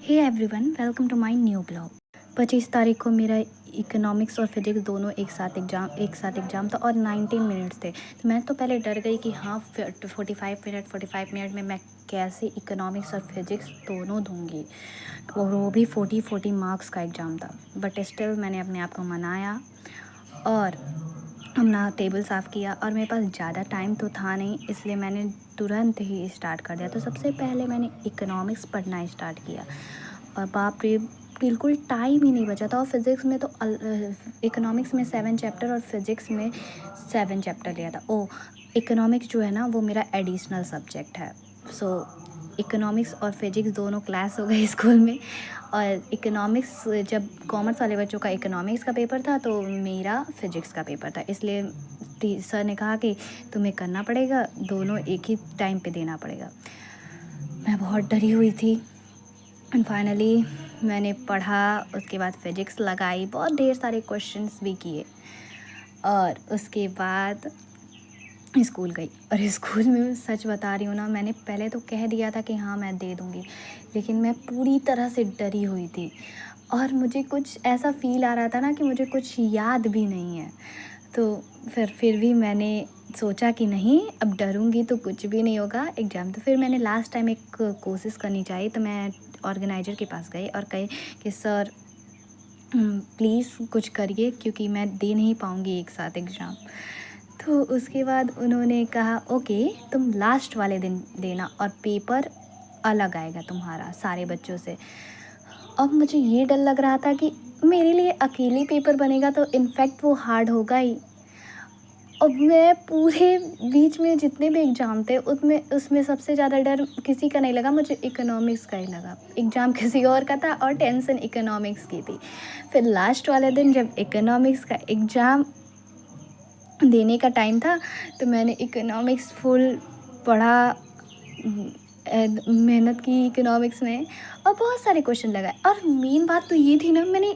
Hey everyone, welcome to my new blog. 25 तारीख को मेरा इकोनॉमिक्स और फिजिक्स दोनों एक साथ एग्ज़ाम था और 19 मिनट्स थे। तो मैं तो पहले डर गई कि हाँ 45 मिनट में मैं कैसे इकोनॉमिक्स और फिजिक्स दोनों दूंगी, और वो भी 40 मार्क्स का एग्ज़ाम था। बट स्टिल मैंने अपने आप को मनाया और अपना टेबल साफ़ किया, और मेरे पास ज़्यादा टाइम तो था नहीं, इसलिए मैंने तुरंत ही स्टार्ट कर दिया। तो सबसे पहले मैंने इकोनॉमिक्स पढ़ना स्टार्ट किया, और बाप रे, बिल्कुल टाइम ही नहीं बचा था। और फिज़िक्स में तो इकोनॉमिक्स में 7 चैप्टर और फिज़िक्स में 7 चैप्टर लिया था। इकोनॉमिक्स जो है ना, वो मेरा एडिशनल सब्जेक्ट है। सो इकोनॉमिक्स और फिजिक्स दोनों क्लास हो गए स्कूल में। और इकोनॉमिक्स, जब कॉमर्स वाले बच्चों का इकोनॉमिक्स का पेपर था तो मेरा फिजिक्स का पेपर था, इसलिए सर ने कहा कि तुम्हें करना पड़ेगा, दोनों एक ही टाइम पे देना पड़ेगा। मैं बहुत डरी हुई थी, एंड फाइनली मैंने पढ़ा। उसके बाद फिजिक्स लगाई, बहुत ढेर सारे क्वेश्चंस भी किए, और उसके बाद स्कूल गई। और स्कूल में मैं सच बता रही हूँ ना, मैंने पहले तो कह दिया था कि हाँ मैं दे दूँगी, लेकिन मैं पूरी तरह से डरी हुई थी, और मुझे कुछ ऐसा फ़ील आ रहा था ना कि मुझे कुछ याद भी नहीं है। तो फिर भी मैंने सोचा कि नहीं, अब डरूँगी तो कुछ भी नहीं होगा एग्ज़ाम। तो फिर मैंने लास्ट टाइम एक कोशिश करनी चाहिए, तो मैं ऑर्गेनाइज़र के पास गई और कही कि सर प्लीज़ कुछ करिए, क्योंकि मैं दे नहीं पाऊँगी एक साथ एग्ज़ाम। तो उसके बाद उन्होंने कहा ओके, तुम लास्ट वाले दिन देना, और पेपर अलग आएगा तुम्हारा सारे बच्चों से। अब मुझे ये डर लग रहा था कि मेरे लिए अकेले पेपर बनेगा, तो इनफैक्ट वो हार्ड होगा ही। अब मैं पूरे बीच में जितने भी एग्ज़ाम थे उसमें उसमें सबसे ज़्यादा डर किसी का नहीं लगा, मुझे इकोनॉमिक्स का ही लगा। एग्ज़ाम किसी और का था और टेंशन इकोनॉमिक्स की थी। फिर लास्ट वाले दिन जब इकोनॉमिक्स का एग्ज़ाम देने का टाइम था, तो मैंने इकोनॉमिक्स फुल पढ़ा, मेहनत की इकोनॉमिक्स में, और बहुत सारे क्वेश्चन लगाए। और मेन बात तो ये थी ना, मैंने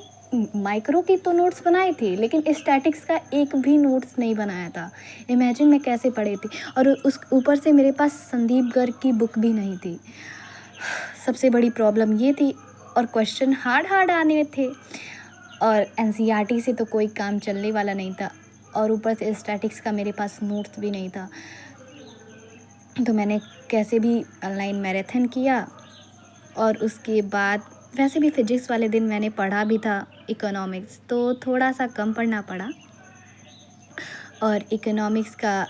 माइक्रो की तो नोट्स बनाए थे, लेकिन स्टैटिक्स का एक भी नोट्स नहीं बनाया था। इमेजिन मैं कैसे पढ़ी थी। और उस ऊपर से मेरे पास संदीप गर्ग की बुक भी नहीं थी। सबसे बड़ी प्रॉब्लम ये थी, और क्वेश्चन हार्ड हार्ड आने थे, और एनसीईआरटी से तो कोई काम चलने वाला नहीं था, और ऊपर से स्टैटिक्स का मेरे पास नोट्स भी नहीं था। तो मैंने कैसे भी ऑनलाइन मैराथन किया, और उसके बाद वैसे भी फिजिक्स वाले दिन मैंने पढ़ा भी था इकोनॉमिक्स, तो थोड़ा सा कम पढ़ना पड़ा, और इकोनॉमिक्स का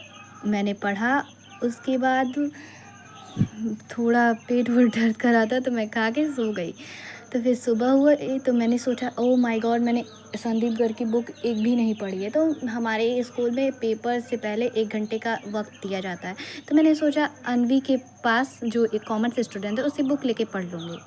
मैंने पढ़ा। उसके बाद थोड़ा पेट वोट दर्द कर रहा था, तो मैं खा के सो गई। तो फिर सुबह हुआ तो मैंने सोचा ओह माय गॉड, मैंने संदीप गर्ग की बुक एक भी नहीं पढ़ी है। तो हमारे स्कूल में पेपर से पहले 1 घंटे का वक्त दिया जाता है, तो मैंने सोचा अनवी के पास, जो एक कॉमर्स स्टूडेंट है, उससे बुक लेके पढ़ लूँगी।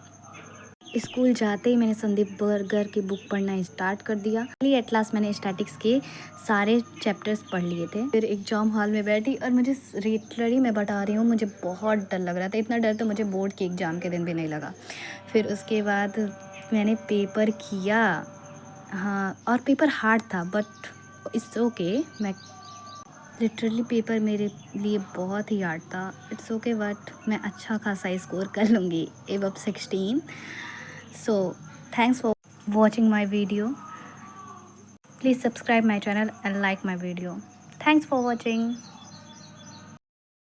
स्कूल जाते ही मैंने संदीप गर्ग की बुक पढ़ना स्टार्ट कर दिया। एट लास्ट मैंने स्टैटिक्स के सारे चैप्टर्स पढ़ लिए थे। फिर एग्ज़ाम हॉल में बैठी, और मुझे लिटरली मैं बता रही हूँ, मुझे बहुत डर लग रहा था। इतना डर तो मुझे बोर्ड के एग्ज़ाम के दिन भी नहीं लगा। फिर उसके बाद मैंने पेपर किया, हाँ, और पेपर हार्ड था, बट इट्स ओके। मैं लिटरली पेपर मेरे लिए बहुत ही हार्ड था, इट्स ओके, बट मैं अच्छा खासा स्कोर कर लूँगी, above 16। So thanks for watching my video. Please subscribe my channel and like my video. Thanks for watching.